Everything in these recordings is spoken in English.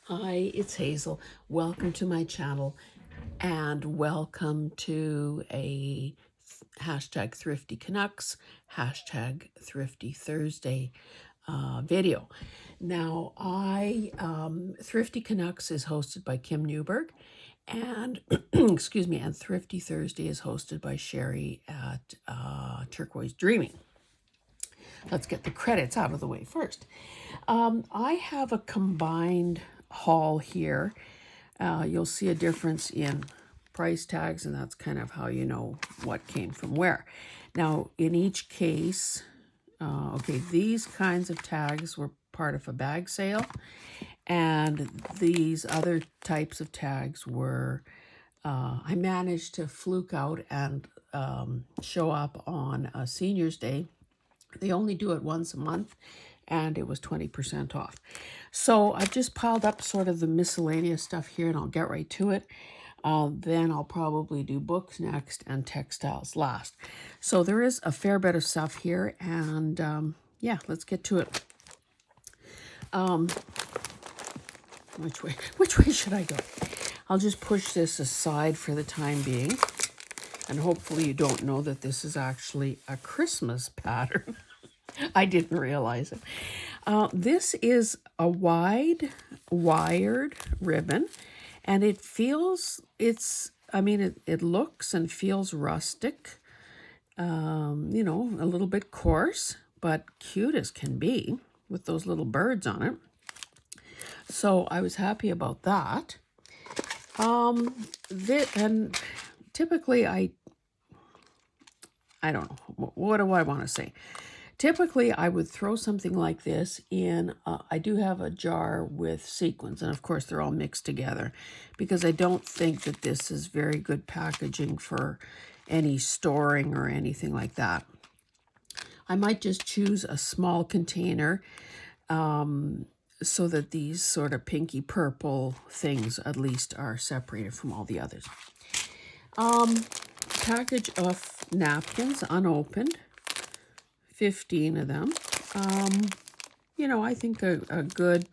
Hi, it's Hazel. Welcome to my channel and welcome to a hashtag Thrifty Canucks, hashtag Thrifty Thursday video. Now, Thrifty Canucks is hosted by Kim Newberg and, excuse me, and Thrifty Thursday is hosted by Sherry at Turquoise Dreaming. Let's get the credits out of the way first. I have a combined haul here. You'll see a difference in price tags, and that's kind of how you know what came from where. Now, in each case, these kinds of tags were part of a bag sale, and these other types of tags were, I managed to fluke out and show up on a Senior's Day. They only do it once a month, and it was 20% off. So I've just piled up sort of the miscellaneous stuff here, and I'll get right to it. Then I'll probably do books next and textiles last. So there is a fair bit of stuff here, and yeah, let's get to it. Which way should I go? I'll just push this aside for the time being. And hopefully you don't know that this is actually a Christmas pattern. I didn't realize it. This is a wide wired ribbon, and it looks and feels rustic, you know, a little bit coarse, but cute as can be with those little birds on it. So I was happy about that. And typically I don't know, what do I want to say? Typically, I would throw something like this in, I do have a jar with sequins, and of course they're all mixed together, because I don't think that this is very good packaging for any storing or anything like that. I might just choose a small container so that these sort of pinky purple things at least are separated from all the others. Package of napkins unopened. 15 of them. You know, I think a good,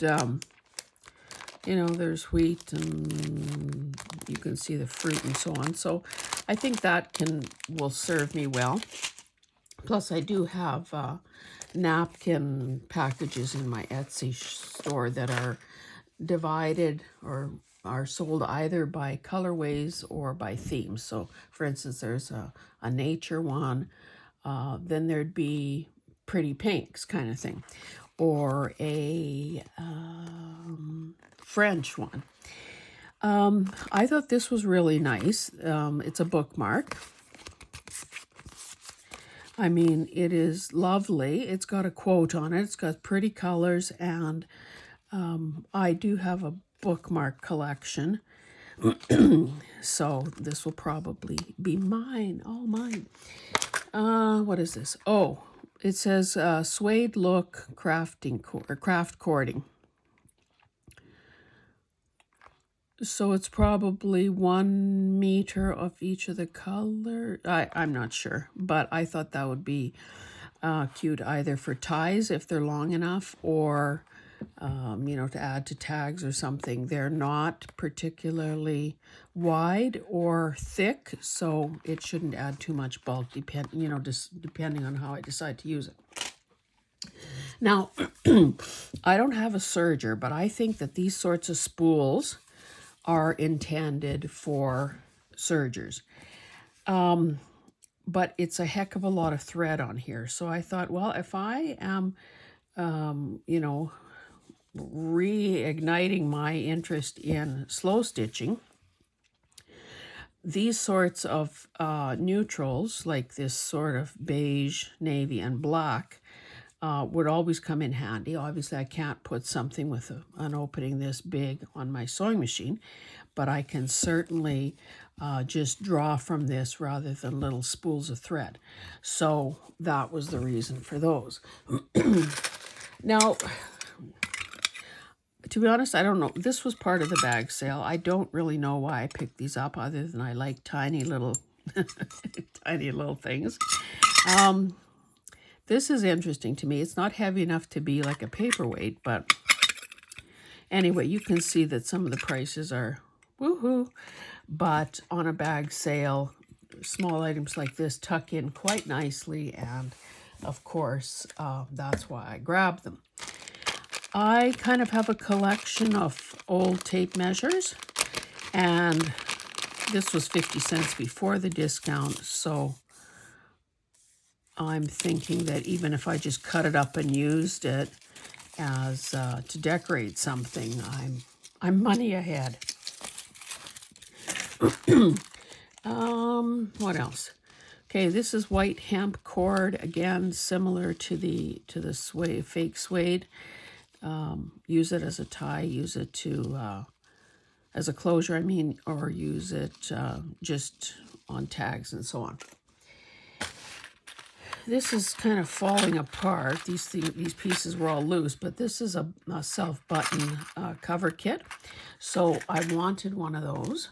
you know, there's wheat and you can see the fruit and so on. So I think that will serve me well. Plus I do have napkin packages in my Etsy store that are divided or are sold either by colorways or by themes. So for instance, there's a nature one. Then there'd be pretty pinks kind of thing, or a French one. I thought this was really nice. It's a bookmark. I mean, it is lovely. It's got a quote on it. It's got pretty colors, and I do have a bookmark collection. So this will probably be mine, all mine. What is this? Oh, it says suede look craft cording. So it's probably 1 meter of each of the color. I'm not sure, but I thought that would be cute either for ties if they're long enough, or you know, to add to tags or something. They're not particularly wide or thick, so it shouldn't add too much bulk, depending on how I decide to use it. Now, I don't have a serger, but I think that these sorts of spools are intended for sergers. But it's a heck of a lot of thread on here. So I thought, well, if I am, you know, reigniting my interest in slow stitching, these sorts of neutrals, like this sort of beige, navy, and black, would always come in handy. Obviously, I can't put something with an opening this big on my sewing machine, but I can certainly just draw from this rather than little spools of thread. So that was the reason for those. Now, to be honest, I don't know. This was part of the bag sale. I don't really know why I picked these up, other than I like tiny little tiny little things. This is interesting to me. It's not heavy enough to be like a paperweight, but Anyway, you can see that some of the prices are woohoo, but on a bag sale, small items like this tuck in quite nicely, and of course, that's why I grabbed them. I kind of have a collection of old tape measures, and this was 50 cents before the discount, so I'm thinking that even if I just cut it up and used it as to decorate something, I'm money ahead. What else? Okay, this is white hemp cord, again similar to the suede, fake suede. Use it as a tie, use it to as a closure, I mean, or use it just on tags and so on. This is kind of falling apart. These pieces were all loose, but this is a self-button cover kit. So I wanted one of those.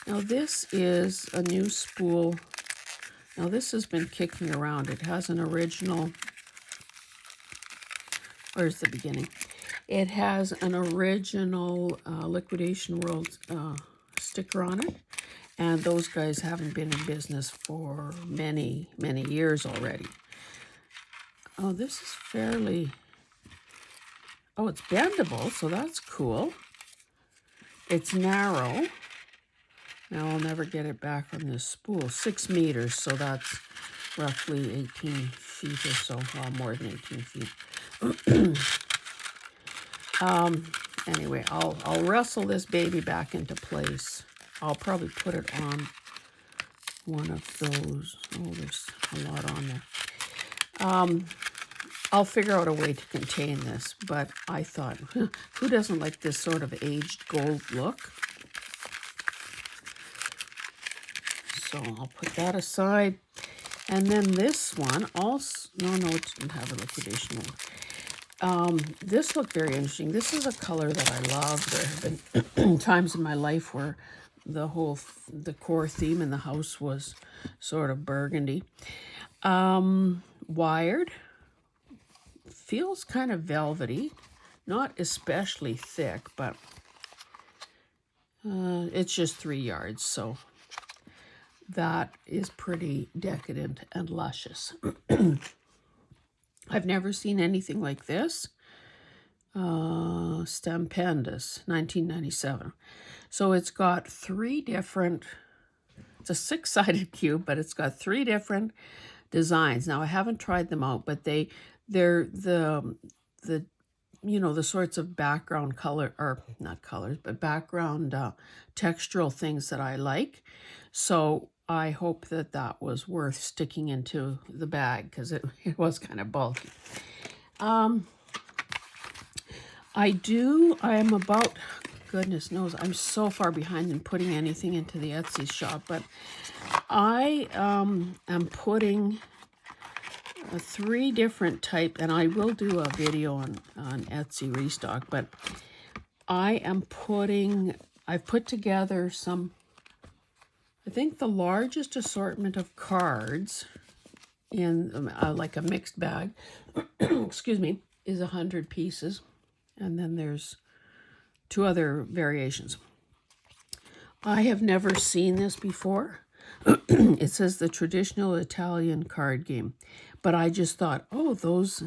Now this is a new spool. Now this has been kicking around. It has an original, where's the beginning? It has an original Liquidation World sticker on it. And those guys haven't been in business for many, many years already. Oh, this is fairly... Oh, it's bendable, so that's cool. It's narrow. Now I'll never get it back on this spool. 6 meters, so that's roughly 18 feet or so. Well, more than 18 feet. Anyway, I'll wrestle this baby back into place. I'll probably put it on one of those. Oh, there's a lot on there. I'll figure out a way to contain this, but I thought, who doesn't like this sort of aged gold look? So I'll put that aside. And then this one also, no, it didn't have a liquidation one. This looked very interesting. This is a color that I love. There have been times in my life where the core theme in the house was sort of burgundy. Wired. Feels kind of velvety. Not especially thick, but it's just 3 yards, so that is pretty decadent and luscious. I've never seen anything like this. Stupendous, 1997. So it's got 3 different, it's a 6-sided cube, but it's got 3 different designs. Now I haven't tried them out, but they're the you know, the sorts of background color, or not colors, but background textural things that I like. So I hope that that was worth sticking into the bag, because it was kind of bulky. I am about, goodness knows, I'm so far behind in putting anything into the Etsy shop, but I am putting 3 different type, and I will do a video on Etsy restock, but I've put together some, I think the largest assortment of cards in like a mixed bag, excuse me, is 100 pieces. And then there's 2 other variations. I have never seen this before. It says the traditional Italian card game. But I just thought, oh, those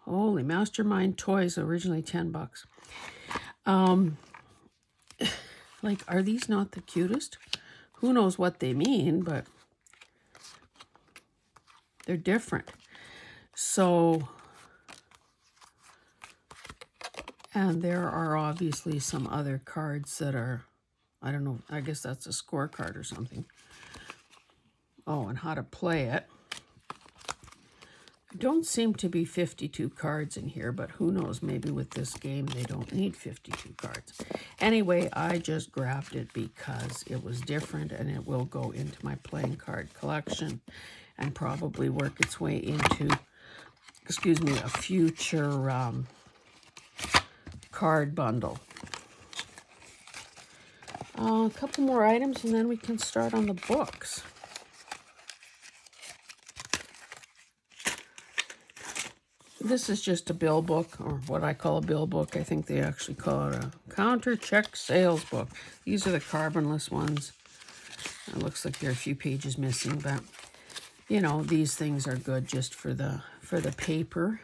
holy Mastermind toys, originally $10. Like, are these not the cutest? Who knows what they mean, but they're different. So, and there are obviously some other cards that are, I don't know, I guess that's a scorecard or something. Oh, and how to play it. Don't seem to be 52 cards in here, but who knows, maybe with this game they don't need 52 cards. Anyway, I just grabbed it because it was different, and it will go into my playing card collection and probably work its way into, excuse me, a future card bundle. A couple more items and then we can start on the books. This is just a bill book, or what I call a bill book. I think they actually call it a counter check sales book. These are the carbonless ones. It looks like there are a few pages missing, but you know, these things are good just for the paper.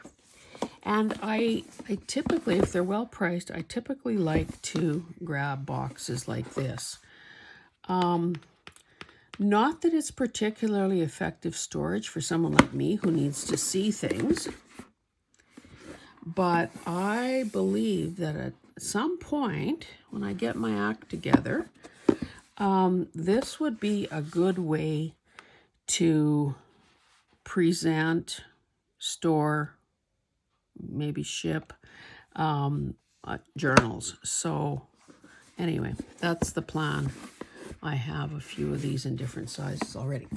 And I typically, if they're well priced, I typically like to grab boxes like this. Not that it's particularly effective storage for someone like me who needs to see things, but I believe that at some point when I get my act together, this would be a good way to present, store, maybe ship journals. So anyway, that's the plan. I have a few of these in different sizes already.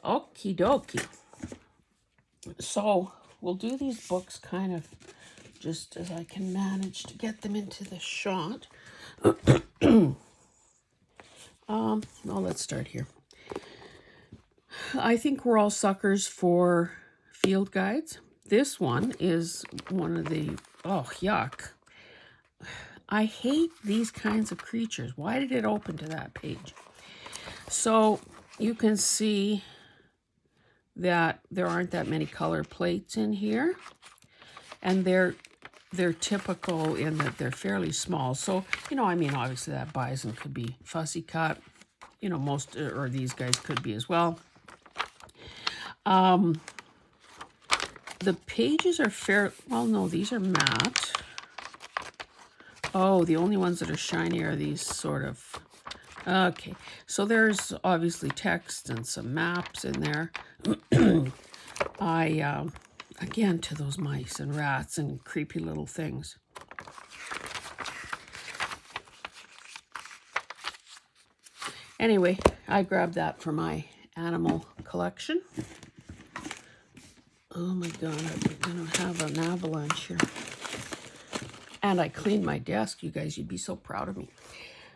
Okie dokie. So we'll do these books kind of just as I can manage to get them into the shot. Well, let's start here. I think we're all suckers for field guides. This one is one of the, oh, yuck. I hate these kinds of creatures. Why did it open to that page? So you can see that there aren't that many color plates in here, and they're typical in that they're fairly small. So, you know, I mean, obviously that bison could be fussy cut, you know, most, or these guys could be as well. The pages are well, no, these are matte. Oh, the only ones that are shiny are these sort of, okay. So there's obviously text and some maps in there. Again, to those mice and rats and creepy little things. Anyway, I grabbed that for my animal collection. Oh my God, I'm going to have an avalanche here. And I cleaned my desk, you guys. You'd be so proud of me.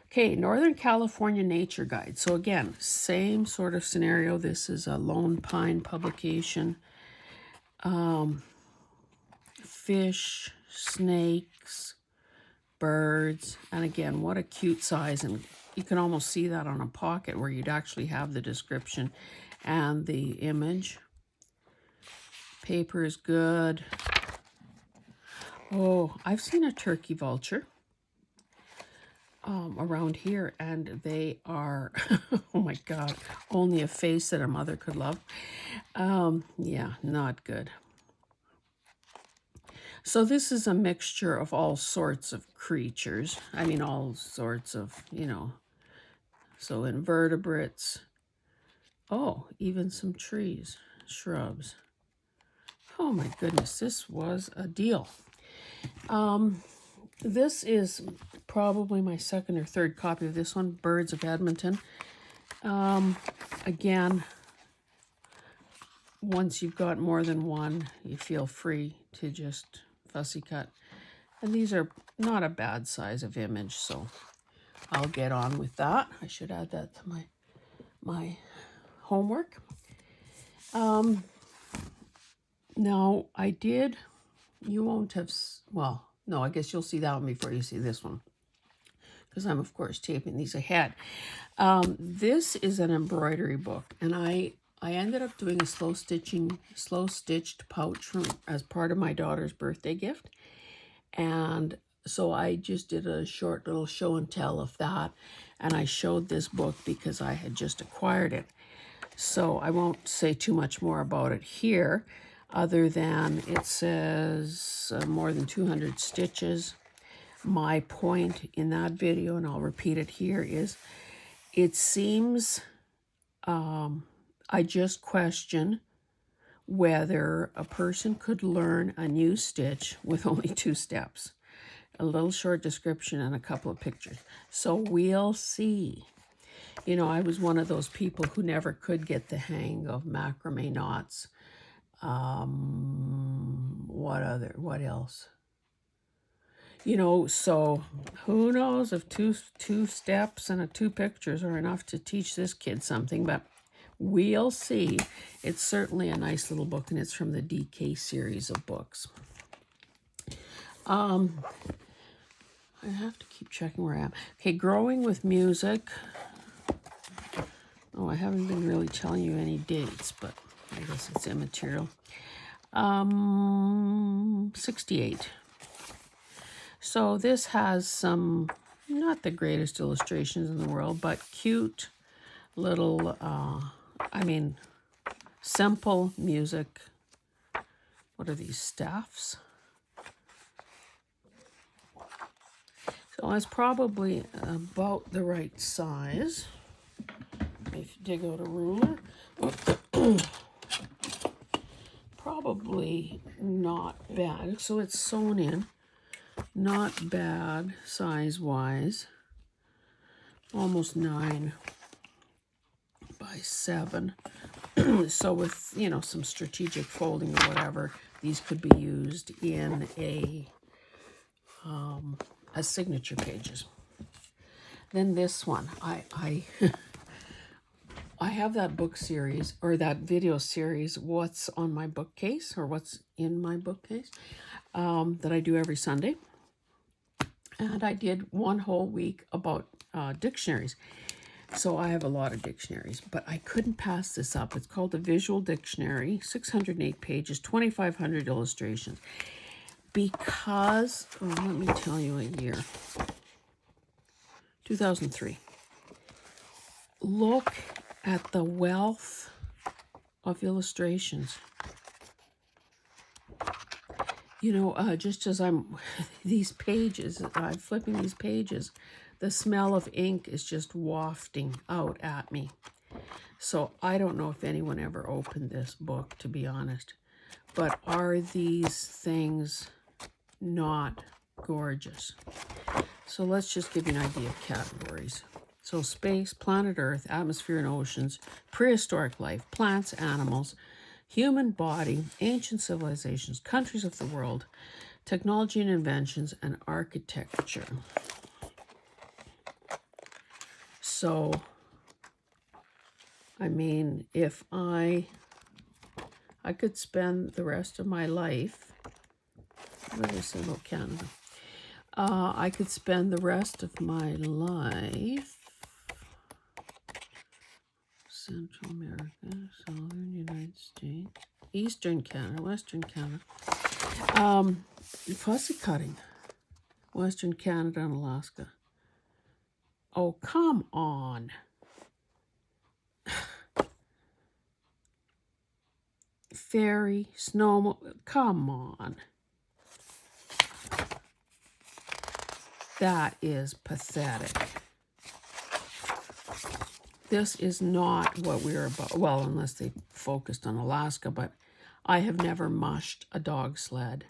Okay, Northern California Nature Guide. So again, same sort of scenario. This is a Lone Pine publication. Fish, snakes, birds. And again, what a cute size. And you can almost see that on a pocket where you'd actually have the description and the image. Paper is good. Oh, I've seen a turkey vulture around here, and they are, oh my God, only a face that a mother could love. Yeah, not good. So this is a mixture of all sorts of creatures. I mean, all sorts of, you know, so invertebrates. Oh, even some trees, shrubs. Oh my goodness, this was a deal. This is probably my second or third copy of this one, Birds of Edmonton. Again, once you've got more than one, you feel free to just fussy cut. And these are not a bad size of image, so I'll get on with that. I should add that to my homework. Now, I did, you won't have, well, no, I guess you'll see that one before you see this one, because I'm, of course, taping these ahead. This is an embroidery book, and I ended up doing a slow stitched pouch as part of my daughter's birthday gift. And so I just did a short little show and tell of that, and I showed this book because I had just acquired it. So I won't say too much more about it here, other than it says more than 200 stitches. My point in that video, and I'll repeat it here, is it seems, I just question whether a person could learn a new stitch with only 2 steps. A little short description and a couple of pictures. So we'll see. You know, I was one of those people who never could get the hang of macrame knots. What else? You know, so who knows if two steps and 2 pictures are enough to teach this kid something, but we'll see. It's certainly a nice little book, and it's from the DK series of books. I have to keep checking where I am. Okay, Growing with Music. Oh, I haven't been really telling you any dates, but I guess it's immaterial. 68. So this has some, not the greatest illustrations in the world, but cute little, simple music. What are these, staffs? So it's probably about the right size. If you dig out a ruler. Probably not bad. So it's sewn in. Not bad size-wise. Almost 9 by 7. So with, some strategic folding or whatever, these could be used in as signature pages. Then this one, I have that book series, or that video series, What's on My Bookcase, or What's in My Bookcase, that I do every Sunday. And I did one whole week about dictionaries. So I have a lot of dictionaries, but I couldn't pass this up. It's called the Visual Dictionary, 608 pages, 2,500 illustrations. Because, let me tell you a year, 2003. Look at the wealth of illustrations. Just as I'm flipping these pages, the smell of ink is just wafting out at me. So I don't know if anyone ever opened this book, to be honest. But are these things not gorgeous? So let's just give you an idea of categories. So space, planet Earth, atmosphere and oceans, prehistoric life, plants, animals, human body, ancient civilizations, countries of the world, technology and inventions, and architecture. So, if I could spend the rest of my life, what did I say about Canada? I could spend the rest of my life, Central America, Southern United States, Eastern Canada, Western Canada, fussy cutting, Western Canada and Alaska. Oh, come on. Fairy, snow, come on. That is pathetic. This is not what we're about. Well, unless they focused on Alaska, but I have never mushed a dog sled.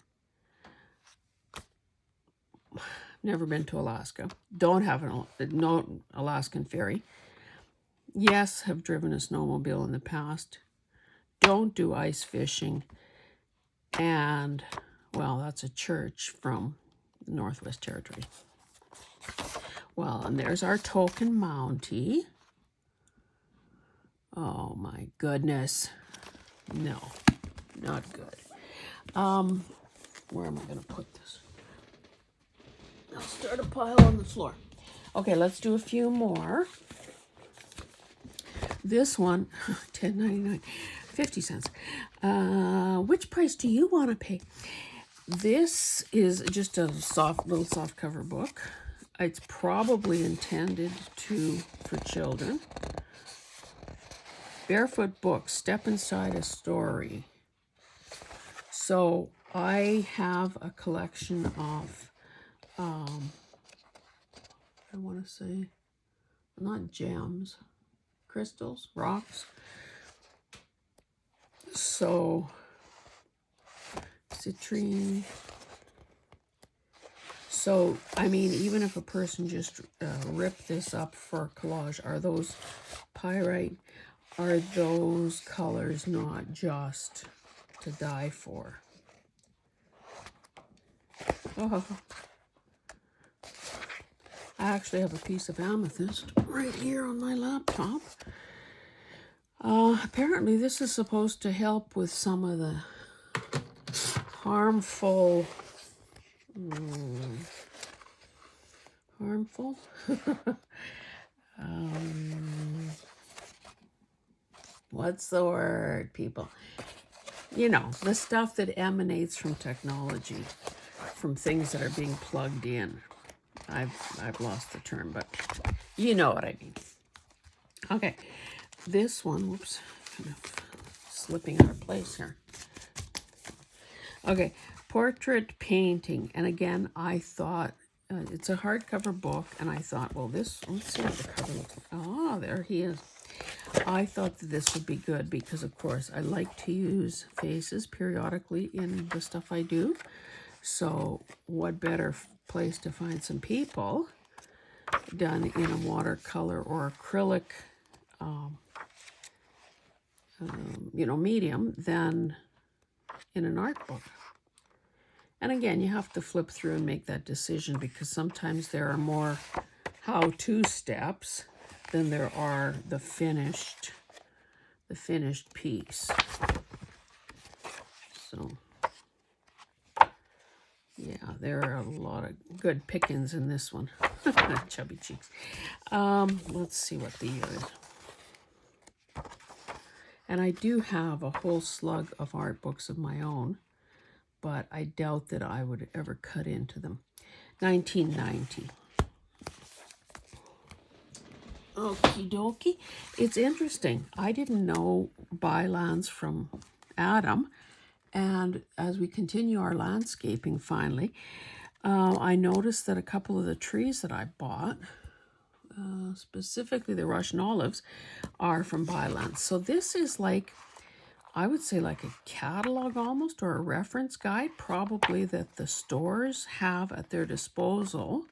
Never been to Alaska. Don't have no Alaskan ferry. Yes, have driven a snowmobile in the past. Don't do ice fishing. And, well, that's a church from the Northwest Territory. Well, and there's our token Mountie. Oh, my goodness. No, not good. Where am I going to put this? I'll start a pile on the floor. Okay, let's do a few more. This one, $10.99, 50 cents. Which price do you want to pay? This is just a little soft cover book. It's probably intended for children. Barefoot Books, Step Inside a Story. So I have a collection of, I want to say, not gems, crystals, rocks. So, citrine. So, even if a person just ripped this up for collage, are those pyrite? Are those colors not just to die for? Oh, I actually have a piece of amethyst right here on my laptop. Apparently this is supposed to help with some of the harmful, what's the word, people? You know, the stuff that emanates from technology, from things that are being plugged in. I've lost the term, but you know what I mean. Okay, this one, whoops, kind of slipping out of place here. Okay, portrait painting, and again, I thought it's a hardcover book, and I thought, well, this, let's see what the cover looks like. Oh, there he is. I thought that this would be good because, of course, I like to use faces periodically in the stuff I do. So what better place to find some people done in a watercolor or acrylic, medium than in an art book. And again, you have to flip through and make that decision because sometimes there are more how-to steps than there are the finished piece. So, yeah, there are a lot of good pickings in this one. Chubby cheeks. Let's see what the year is. And I do have a whole slug of art books of my own, but I doubt that I would ever cut into them. 1990. Okie dokie. It's interesting. I didn't know bylands from Adam. And as we continue our landscaping finally, I noticed that a couple of the trees that I bought, specifically the Russian olives, are from bylands. So this is like, I would say like a catalog almost, or a reference guide, probably that the stores have at their disposal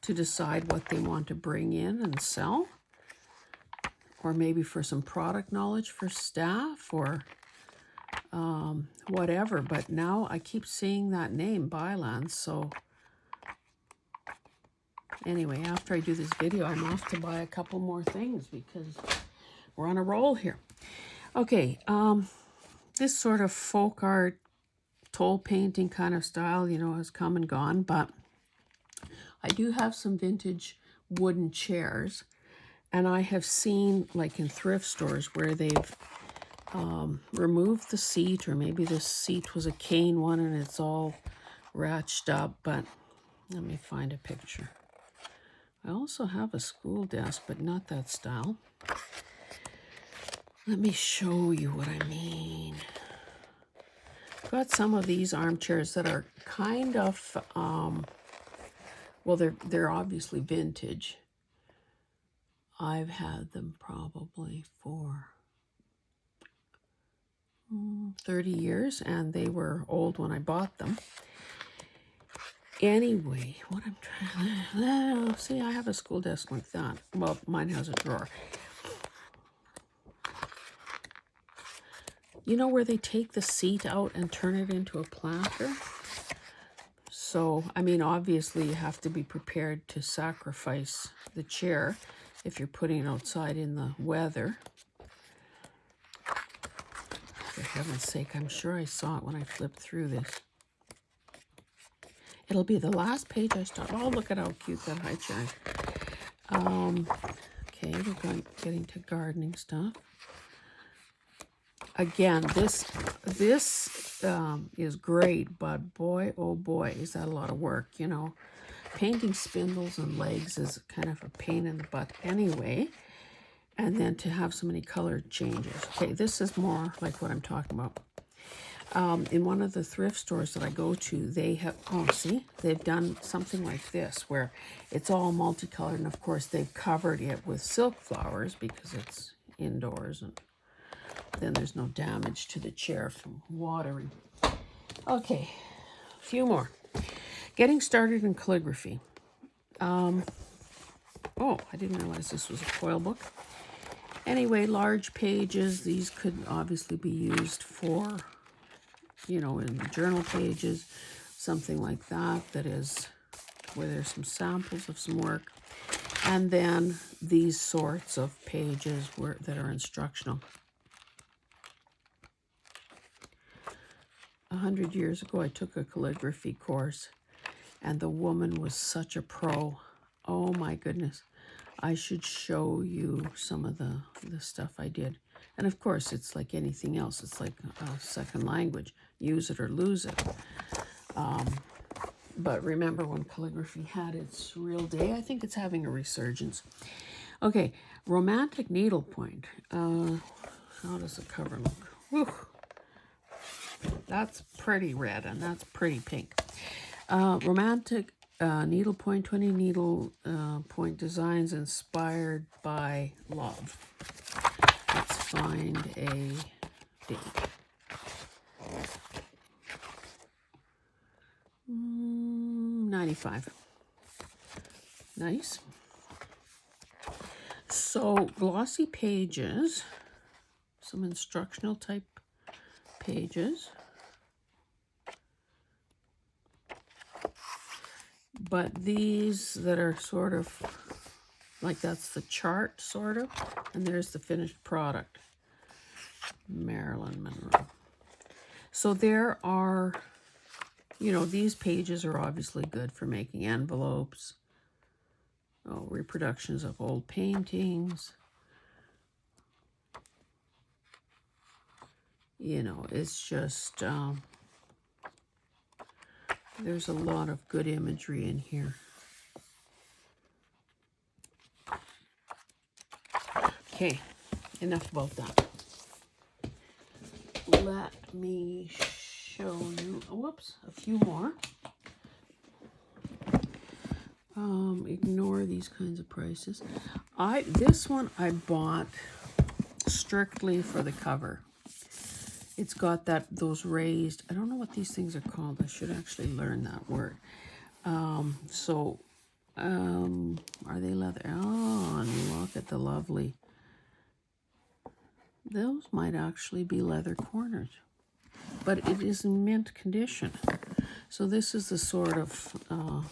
to decide what they want to bring in and sell, or maybe for some product knowledge for staff, or whatever. But now I keep seeing that name, Bylands. So anyway, after I do this video, I'm off to buy a couple more things because we're on a roll here. Okay, this sort of folk art, toll painting kind of style, has come and gone, but I do have some vintage wooden chairs, and I have seen, like in thrift stores, where they've removed the seat, or maybe the seat was a cane one and it's all ratched up, but let me find a picture. I also have a school desk, but not that style. Let me show you what I mean. Got some of these armchairs that are kind of, well, they're obviously vintage. I've had them probably for 30 years, and they were old when I bought them. Anyway, what I'm trying to, see, I have a school desk like that. Well, mine has a drawer. You know where they take the seat out and turn it into a planter? So, I mean, obviously you have to be prepared to sacrifice the chair if you're putting it outside in the weather. For heaven's sake, I'm sure I saw it when I flipped through this. It'll be the last page I start. Oh, look at how cute that high chair is. Okay, we're getting to gardening stuff. Again, this is great, but boy, oh boy, is that a lot of work, Painting spindles and legs is kind of a pain in the butt anyway. And then to have so many color changes. Okay, this is more like what I'm talking about. In one of the thrift stores that I go to, they have, they've done something like this where it's all multicolored, and of course they've covered it with silk flowers because it's indoors, and then there's no damage to the chair from watering. Okay, a few more. Getting started in calligraphy. Oh, I didn't realize this was a foil book. Anyway, large pages. These could obviously be used for, in the journal pages, something like that, that is where there's some samples of some work. And then these sorts of pages that are instructional. 100 years ago, I took a calligraphy course, and the woman was such a pro. Oh my goodness. I should show you some of the stuff I did. And of course, it's like anything else. It's like a second language. Use it or lose it. But remember when calligraphy had its real day? I think it's having a resurgence. Okay, romantic needlepoint. How does the cover look? Whew. That's pretty red and that's pretty pink. Romantic needlepoint, 20 needle point designs inspired by love. Let's find a date. 95. Nice. So glossy pages, some instructional type pages. But these that are sort of like that's the chart sort of, and there's the finished product. Marilyn Monroe. So there are, you know, these pages are obviously good for making envelopes. Oh, reproductions of old paintings. You know, it's just, there's a lot of good imagery in here. Okay, enough about that. Let me show you, whoops, a few more. Ignore these kinds of prices. This one I bought strictly for the cover. It's got those raised, I don't know what these things are called. I should actually learn that word. Are they leather? Oh, and look at the lovely. Those might actually be leather corners, but it is in mint condition. So this is the sort of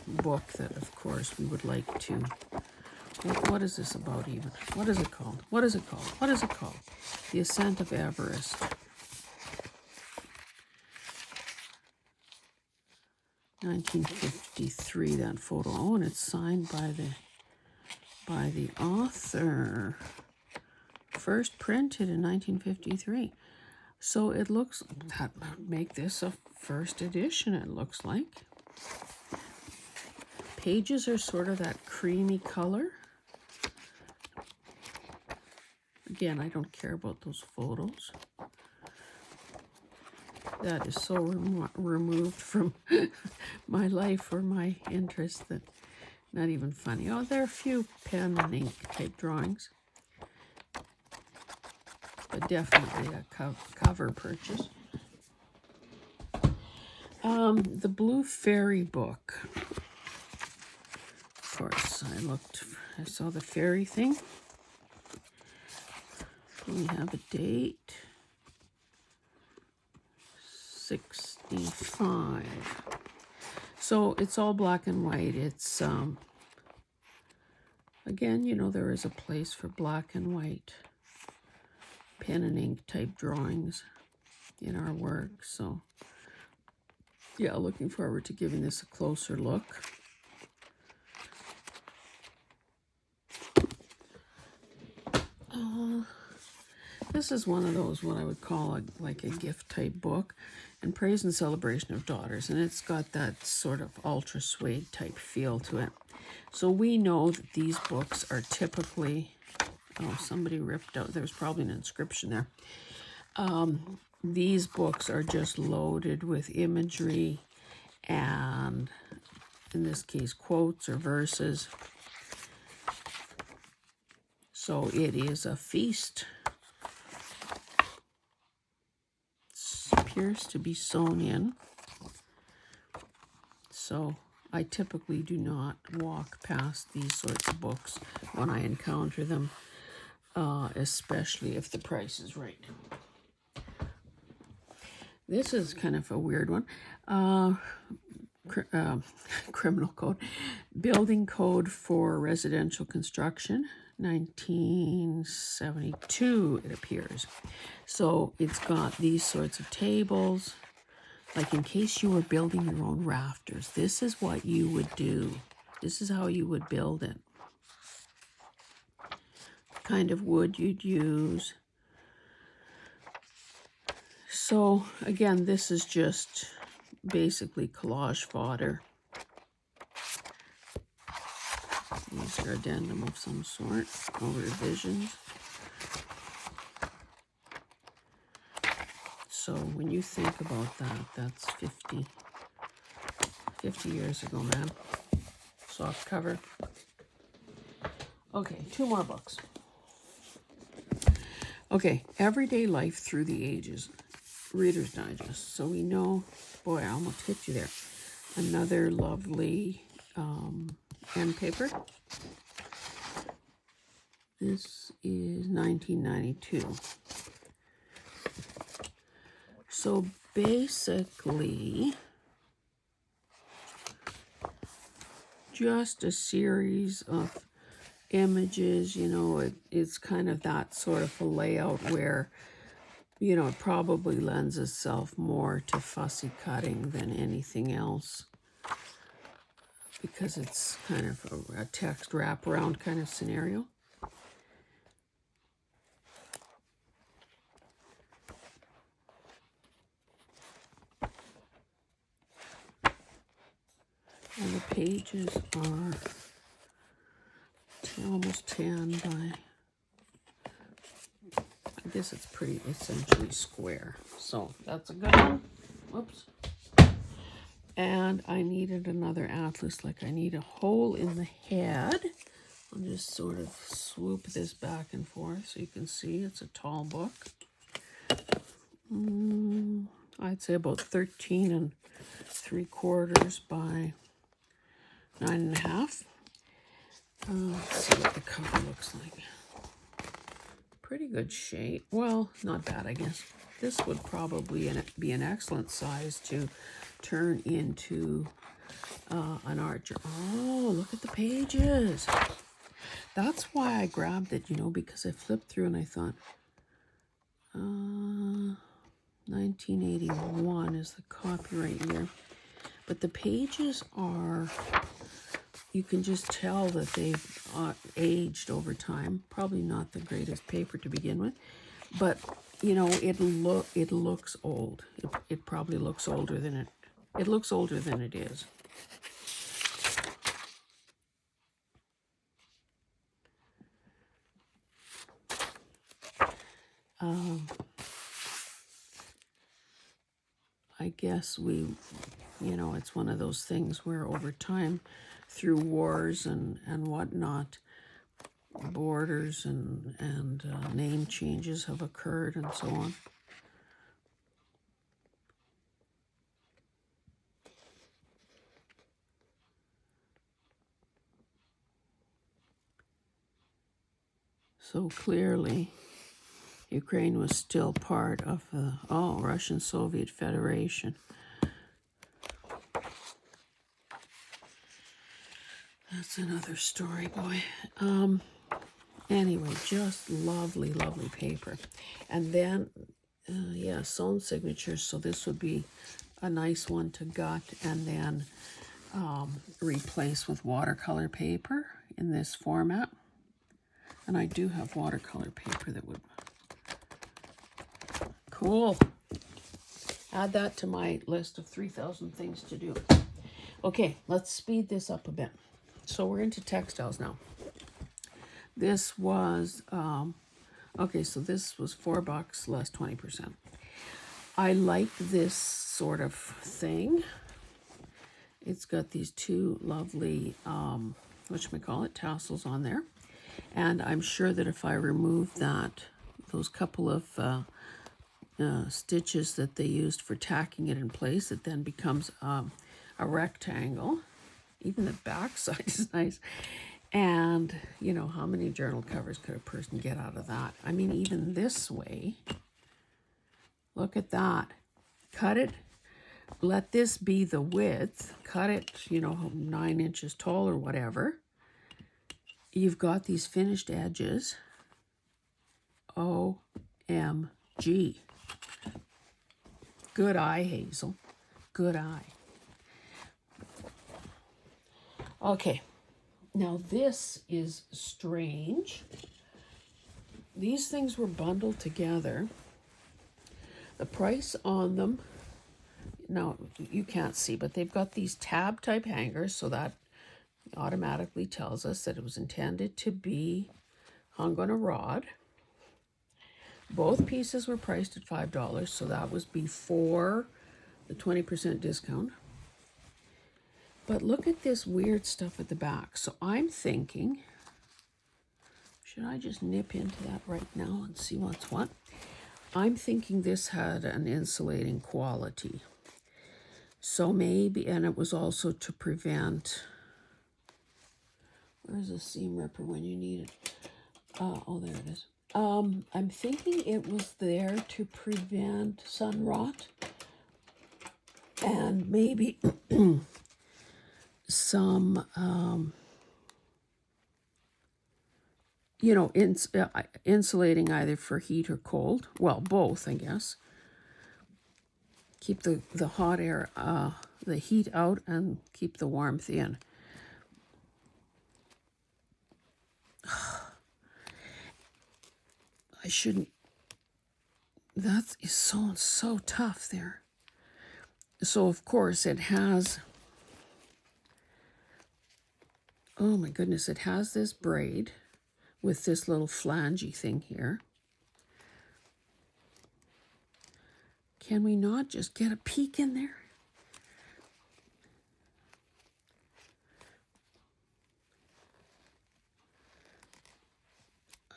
book that, of course, we would like to. What is this about even? What is it called? What is it called? What is it called? The Ascent of Everest. (1953). That photo. Oh, and it's signed by the author. First printed in 1953. So it looks, that would make this a first edition, it looks like. Pages are sort of that creamy color. Again, I don't care about those photos. That is so removed from my life or my interest that not even funny. Oh, there are a few pen and ink type drawings. But definitely a cover purchase. The Blue Fairy book. Of course, I saw the fairy thing. We have a date. 65. So it's all black and white. It's, again, you know, there is a place for black and white pen and ink type drawings in our work. So yeah, looking forward to giving this a closer look. This is one of those, what I would call like a gift type book, and Praise and Celebration of Daughters, and it's got that sort of ultra suede type feel to it. So we know that these books are typically, oh, somebody ripped out, there's probably an inscription there. These books are just loaded with imagery and, in this case, quotes or verses. So it is a feast. It appears to be sewn in. So I typically do not walk past these sorts of books when I encounter them, especially if the price is right. This is kind of a weird one. criminal code, building code for residential construction, 1972 it appears. So it's got these sorts of tables, like in case you were building your own rafters, this is what you would do. This is how you would build it. Kind of wood you'd use. So again, this is just basically collage fodder. These are addendum of some sort, or revisions. So when you think about that, that's 50 years ago, man. Soft cover. Okay, 2 more books. Okay, Everyday Life Through the Ages, Reader's Digest. So we know, boy, I almost hit you there. Another lovely end paper. This is 1992. So basically, just a series of images, you know, it's kind of that sort of a layout where, you know, it probably lends itself more to fussy cutting than anything else, because it's kind of a text wraparound kind of scenario. And the pages are almost 10 by, I guess it's pretty essentially square. So that's a good one. Whoops. And I needed another atlas, like I need a hole in the head. I'll just sort of swoop this back and forth so you can see it's a tall book. I'd say about 13 3/4 by 9.5. Let's see what the cover looks like. Pretty good shape. Well, not bad, I guess. This would probably be an excellent size to turn into an art journal. Oh, look at the pages. That's why I grabbed it, you know, because I flipped through and I thought, 1981 is the copyright year. But the pages are, you can just tell that they've aged over time. Probably not the greatest paper to begin with, but you know, it looks old. It probably looks older than it looks older than it is. I guess you know, it's one of those things where over time, through wars and whatnot, borders and name changes have occurred and so on. So clearly, Ukraine was still part of the Russian-Soviet Federation. That's another story, boy. Anyway, just lovely, lovely paper. And then, yeah, sewn signatures. So this would be a nice one to gut and then replace with watercolor paper in this format. And I do have watercolor paper that would... Cool. Add that to my list of 3,000 things to do. Okay, let's speed this up a bit. So we're into textiles now. This was, okay, so this was $4 less 20%. I like this sort of thing. It's got these 2 lovely, whatchamacallit, tassels on there. And I'm sure that if I remove those couple of stitches that they used for tacking it in place, it then becomes a rectangle. Even the back side is nice. And, you know, how many journal covers could a person get out of that? I mean, even this way, look at that. Cut it, let this be the width, cut it, 9 inches tall or whatever. You've got these finished edges. OMG. Good eye, Hazel. Good eye. Okay, now this is strange. These things were bundled together. The price on them, now you can't see, but they've got these tab type hangers, so that automatically tells us that it was intended to be hung on a rod. Both pieces were priced at $5, so that was before the 20% discount. But look at this weird stuff at the back. So I'm thinking, should I just nip into that right now and see what's what? I'm thinking this had an insulating quality. So maybe, and it was also to prevent, where's the seam ripper when you need it? Oh, there it is. I'm thinking it was there to prevent sun rot and maybe some, insulating either for heat or cold. Well, both, I guess. Keep the hot air, the heat out and keep the warmth in. I shouldn't. That is so tough there. So of course it has. Oh my goodness! It has this braid with this little flangey thing here. Can we not just get a peek in there?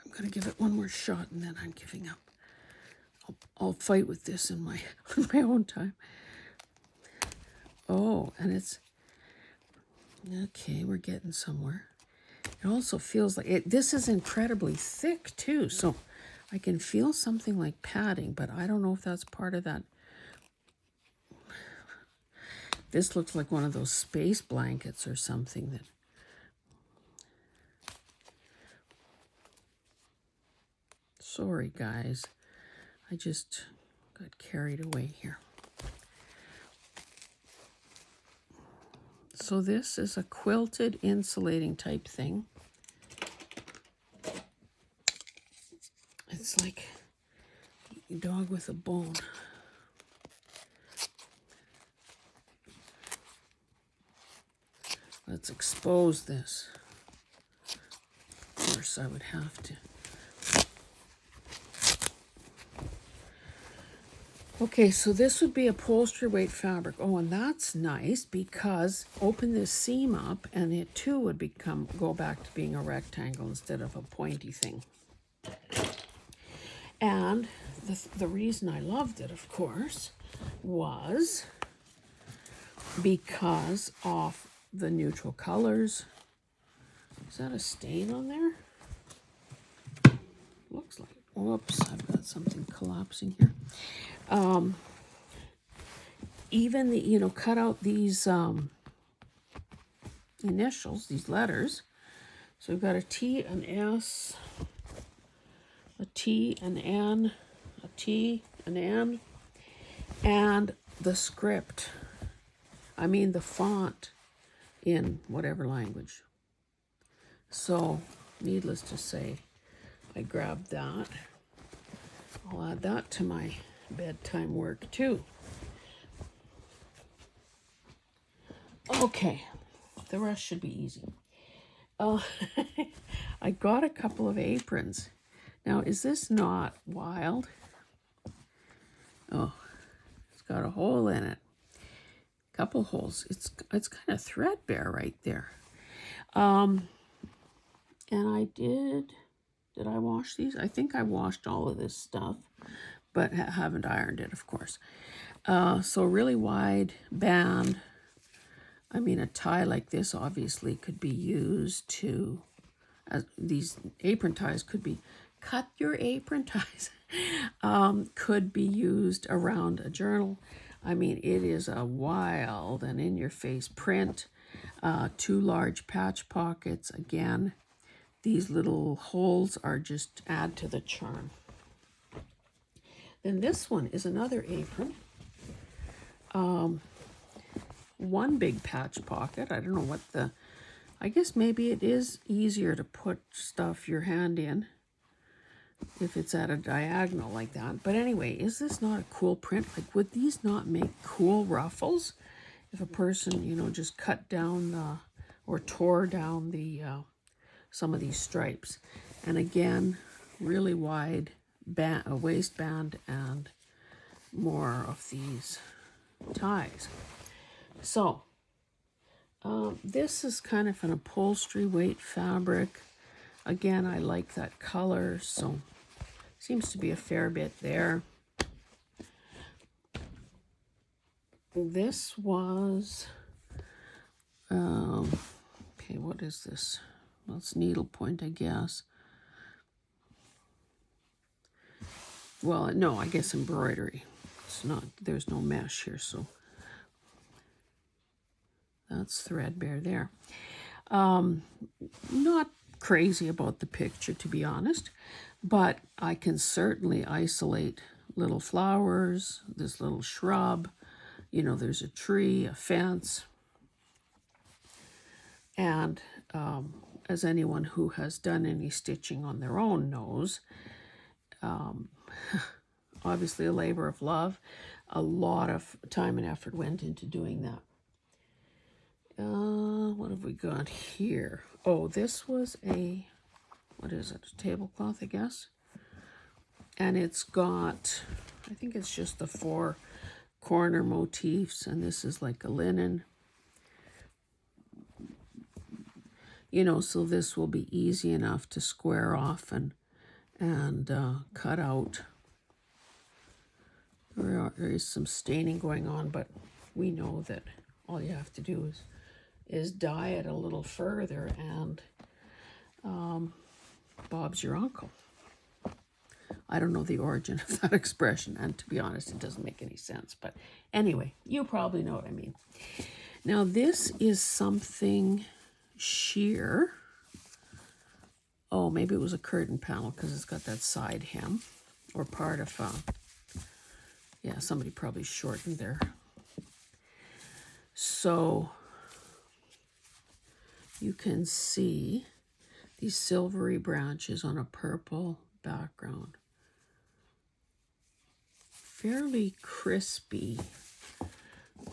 I'm going to give it one more shot and then I'm giving up. I'll fight with this in my on my own time. Oh, and it's okay. We're getting somewhere. It also feels like it. This is incredibly thick too, so I can feel something like padding, but I don't know if that's part of that. This looks like one of those space blankets or something that. Sorry, guys. I just got carried away here. So this is a quilted insulating type thing. It's like a dog with a bone. Let's expose this. Of course, I would have to. Okay, so this would be upholstery weight fabric. Oh, and that's nice because open this seam up and it too would go back to being a rectangle instead of a pointy thing. And the reason I loved it, of course, was because of the neutral colors. Is that a stain on there? Looks like, whoops, I've got something collapsing here. Even the, cut out these initials, these letters. So we've got a T, an S, a T, an N, a T, an N, and the script. I mean the font in whatever language. So, needless to say, I grabbed that. I'll add that to my bedtime work too. Okay, the rest should be easy. I got a couple of aprons. Now, is this not wild? Oh, it's got a hole in it. Couple holes. It's kind of threadbare right there. And I did I wash these? I think I washed all of this stuff, but haven't ironed it, of course. So really wide band. I mean, a tie like this obviously could be used to, these apron ties could be, cut your apron ties, could be used around a journal. I mean, it is a wild and in-your-face print. 2 large patch pockets. Again, these little holes are just add to the charm. Then this one is another apron. One big patch pocket. I don't know what I guess maybe it is easier to put stuff your hand in if it's at a diagonal like that. But anyway, is this not a cool print? Like, would these not make cool ruffles if a person, you know, just cut down or tore down the some of these stripes? And again, really wide waistband and more of these ties. So this is kind of an upholstery weight fabric. Again, I like that color, so seems to be a fair bit there. This was, okay, what is this? Well, it's needlepoint, I guess. Well, no, I guess embroidery. It's not, there's no mesh here, so that's threadbare there. Not crazy about the picture, to be honest, but I can certainly isolate little flowers, this little shrub, you know, there's a tree, a fence, and as anyone who has done any stitching on their own knows, obviously a labor of love. A lot of time and effort went into doing that. What have we got here? Oh, this was a, what is it, a tablecloth, I guess? And it's got, I think it's just the 4 corner motifs, and this is like a linen. You know, so this will be easy enough to square off and cut out. There is some staining going on, but we know that all you have to do is dye it a little further, and Bob's your uncle. I don't know the origin of that expression, and to be honest, it doesn't make any sense. But anyway, you probably know what I mean. Now, this is something sheer. Oh, maybe it was a curtain panel because it's got that side hem, or part of, yeah, somebody probably shortened there. So you can see these silvery branches on a purple background. Fairly crispy.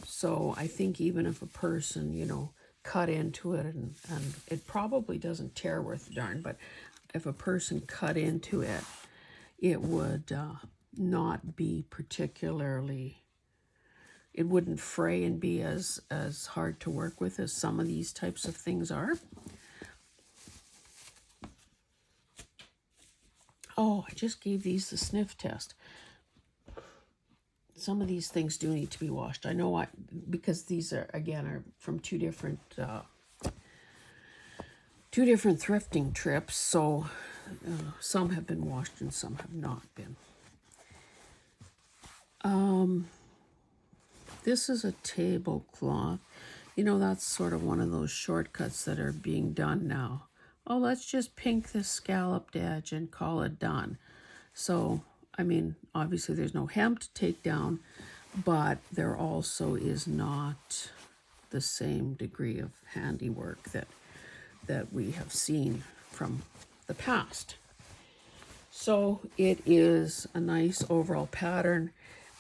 So I think even if a person, you know, cut into it, and it probably doesn't tear worth a darn, but if a person cut into it, it would not be particularly, it wouldn't fray and be as hard to work with as some of these types of things are. Oh, I just gave these the sniff test. Some of these things do need to be washed. I know because these are, again, are from two different thrifting trips, so some have been washed and some have not been. This is a tablecloth. You know, that's sort of one of those shortcuts that are being done now. Oh, let's just pink this scalloped edge and call it done. So, I mean, obviously there's no hem to take down, but there also is not the same degree of handiwork that we have seen from the past. So it is a nice overall pattern.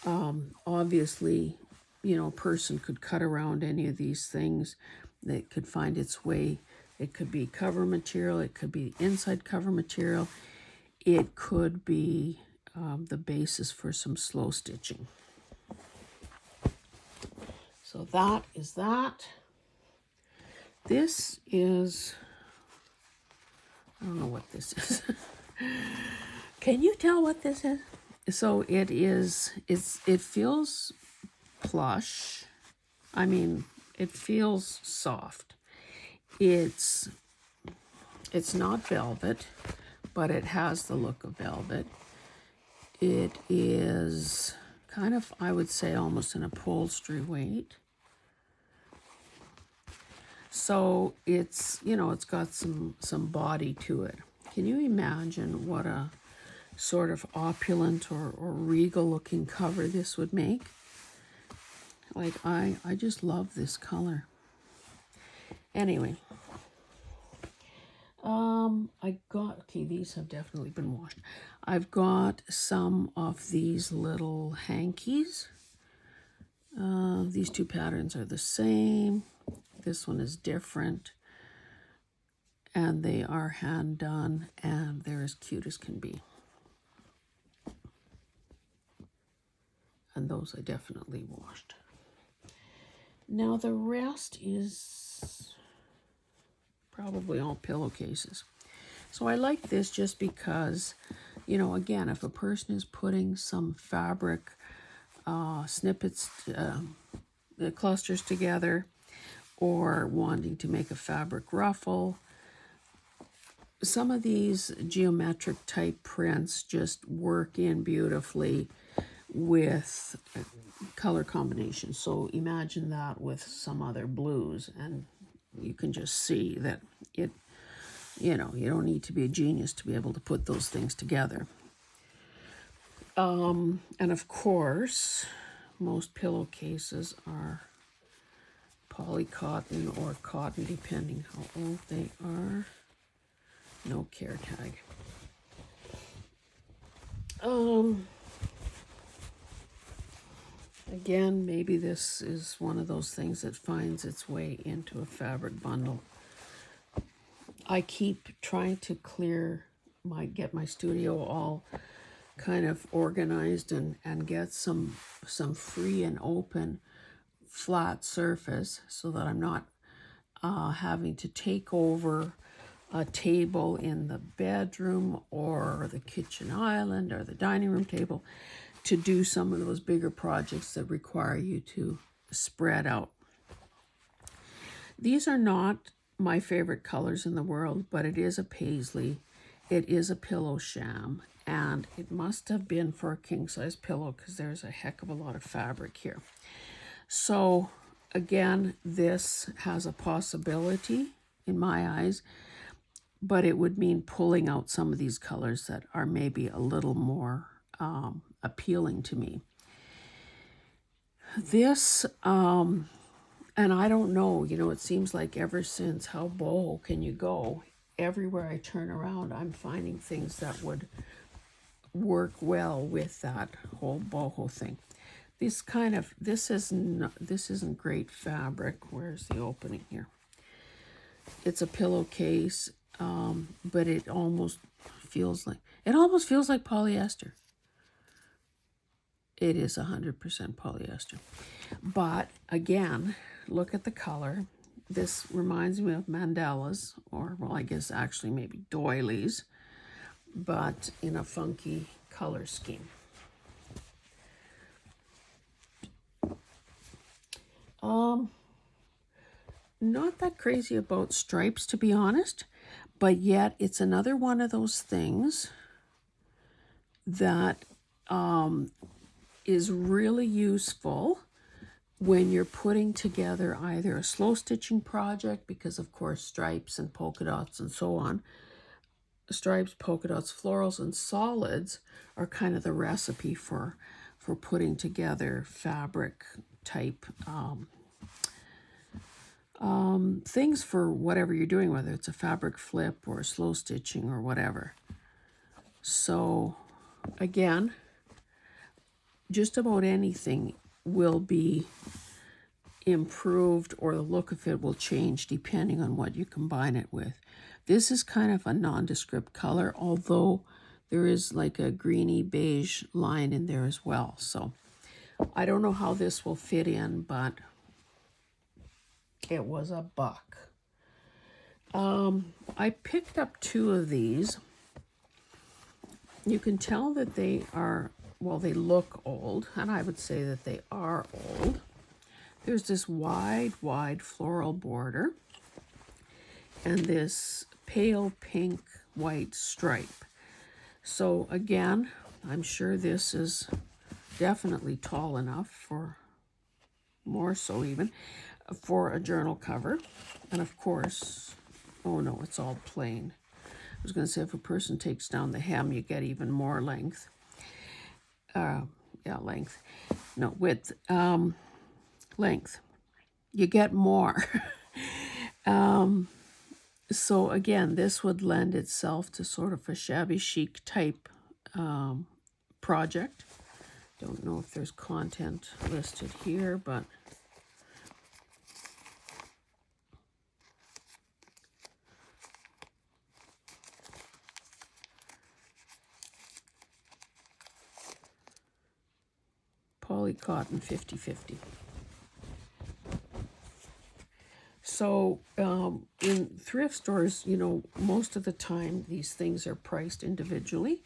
Obviously, you know, a person could cut around any of these things. That could find its way. It could be cover material. It could be inside cover material. It could be the basis for some slow stitching. So that is that. This is, I don't know what this is. Can you tell what this is? So it is, it feels plush. I mean, it feels soft. It's not velvet, but it has the look of velvet. It is kind of, I would say, almost an upholstery weight. So it's, you know, it's got some body to it. Can you imagine what a sort of opulent or regal looking cover this would make? Like, I just love this color. Anyway, okay, these have definitely been washed. I've got some of these little hankies. These two patterns are the same. This one is different. And they are hand done, and they're as cute as can be. And those I definitely washed. Now the rest is probably all pillowcases. So I like this just because, you know, again, if a person is putting some fabric snippets, the clusters together, or wanting to make a fabric ruffle, some of these geometric type prints just work in beautifully with color combinations. So imagine that with some other blues, and you can just see that it, you know, you don't need to be a genius to be able to put those things together. And of course, most pillowcases are polycotton or cotton, depending how old they are. No care tag. Again, maybe this is one of those things that finds its way into a fabric bundle. I keep trying to get my studio all kind of organized and get some free and open flat surface so that I'm not having to take over a table in the bedroom or the kitchen island or the dining room table to do some of those bigger projects that require you to spread out. These are not my favorite colors in the world, but it is a paisley, it is a pillow sham, and it must have been for a king-size pillow because there's a heck of a lot of fabric here. So again, this has a possibility in my eyes, but it would mean pulling out some of these colors that are maybe a little more appealing to me. This, and I don't know, you know, it seems like ever since How Boho Can You Go, everywhere I turn around, I'm finding things that would work well with that whole boho thing. This isn't great fabric. Where's the opening here? It's a pillowcase, but it almost feels like polyester. It is 100% polyester. But again, look at the color. This reminds me of mandalas, or, well, I guess actually maybe doilies, but in a funky color scheme. Not that crazy about stripes, to be honest, but yet it's another one of those things that is really useful when you're putting together either a slow stitching project, because of course stripes and polka dots and so on, stripes, polka dots, florals, and solids are kind of the recipe for putting together fabric type things for whatever you're doing, whether it's a fabric flip or slow stitching or whatever. So again, just about anything will be improved, or the look of it will change depending on what you combine it with. This is kind of a nondescript color, although there is like a greeny beige line in there as well. So I don't know how this will fit in, but it was a buck. I picked up two of these. You can tell that they are, well, they look old, and I would say that they are old. There's this wide floral border and this pale pink white stripe. So again, I'm sure this is definitely tall enough, for more so even, for a journal cover. And of course, oh no, it's all plain. I was going to say, if a person takes down the hem, you get even more length. Yeah, length. No, width. Length. You get more. So again, this would lend itself to sort of a shabby chic type project. Don't know if there's content listed here, but poly cotton 50/50. So in thrift stores, you know, most of the time these things are priced individually,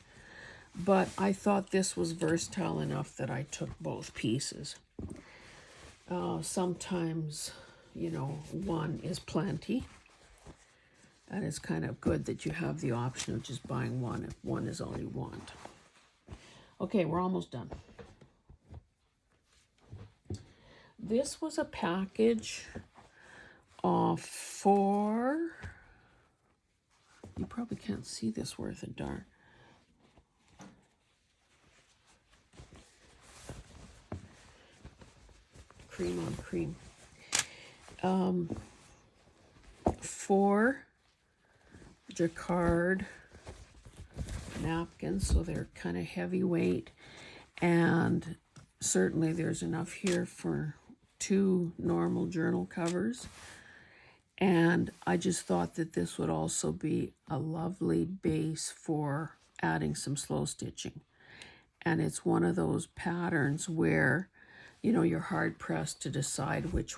but I thought this was versatile enough that I took both pieces. Sometimes, you know, one is plenty, and it's kind of good that you have the option of just buying one if one is all you want. Okay, we're almost done. This was a package for, you probably can't see this worth a darn. Cream on cream. 4 jacquard napkins, so they're kind of heavyweight, and certainly there's enough here for 2 normal journal covers. And I just thought that this would also be a lovely base for adding some slow stitching. And it's one of those patterns where, you know, you're hard pressed to decide which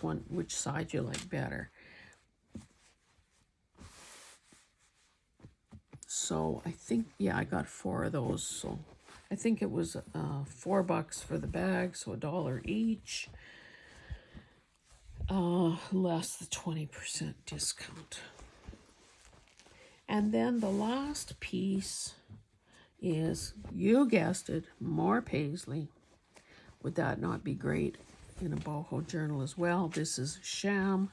side you like better. So I think, yeah, I got 4 of those. So I think it was $4 for the bag, so $1 each. Less the 20% discount. And then the last piece is, you guessed it, more paisley. Would that not be great in a boho journal as well? This is sham.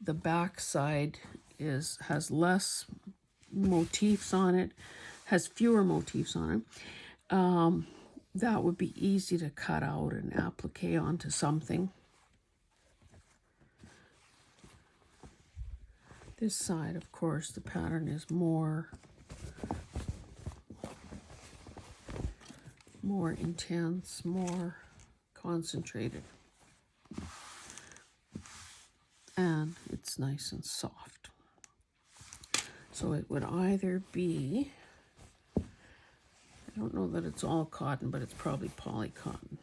The back side has less motifs on it, has fewer motifs on it. That would be easy to cut out and applique onto something. This side, of course, the pattern is more intense, more concentrated. And it's nice and soft. So it would either be, I don't know that it's all cotton, but it's probably poly cotton.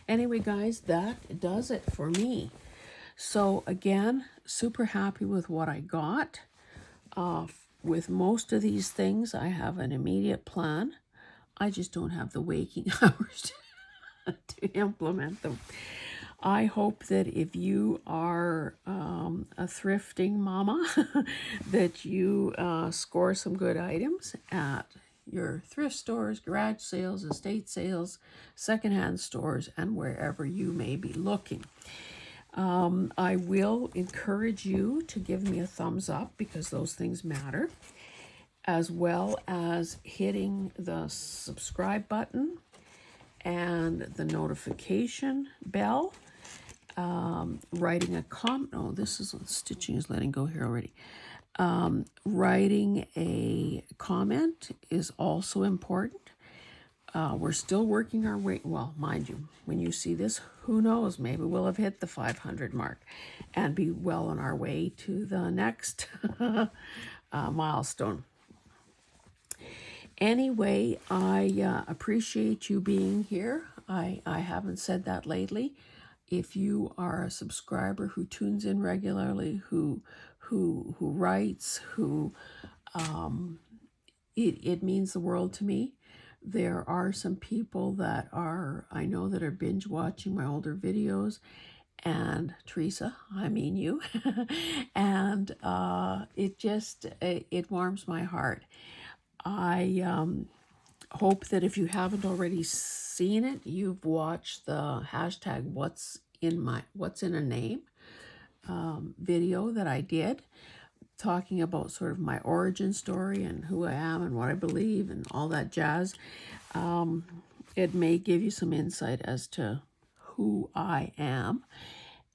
Anyway, guys, that does it for me. So again, super happy with what I got. With most of these things, I have an immediate plan. I just don't have the waking hours to implement them. I hope that if you are a thrifting mama, that you score some good items at your thrift stores, garage sales, estate sales, secondhand stores, and wherever you may be looking. I will encourage you to give me a thumbs up because those things matter, as well as hitting the subscribe button and the notification bell. Writing a comment. Oh, this is stitching is letting go here already. Writing a comment is also important. We're still working our way. Well, mind you, when you see this, who knows? Maybe we'll have hit the 500 mark and be well on our way to the next milestone. Anyway, I appreciate you being here. I haven't said that lately. If you are a subscriber who tunes in regularly, who writes, it means the world to me. There are some people that I know that are binge watching my older videos, and Teresa, I mean you, and it warms my heart. I hope that if you haven't already seen it, you've watched the hashtag what's in a name video that I did, talking about sort of my origin story and who I am and what I believe and all that jazz. It may give you some insight as to who I am.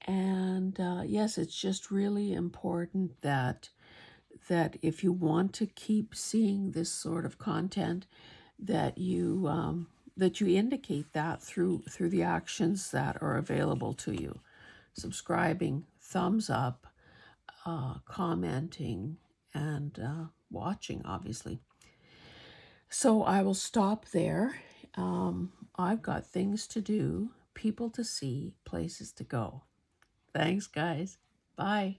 And yes, it's just really important that if you want to keep seeing this sort of content, that you indicate that through the actions that are available to you: subscribing, thumbs up, commenting, and watching, obviously. So I will stop there. I've got things to do, people to see, places to go. Thanks, guys. Bye.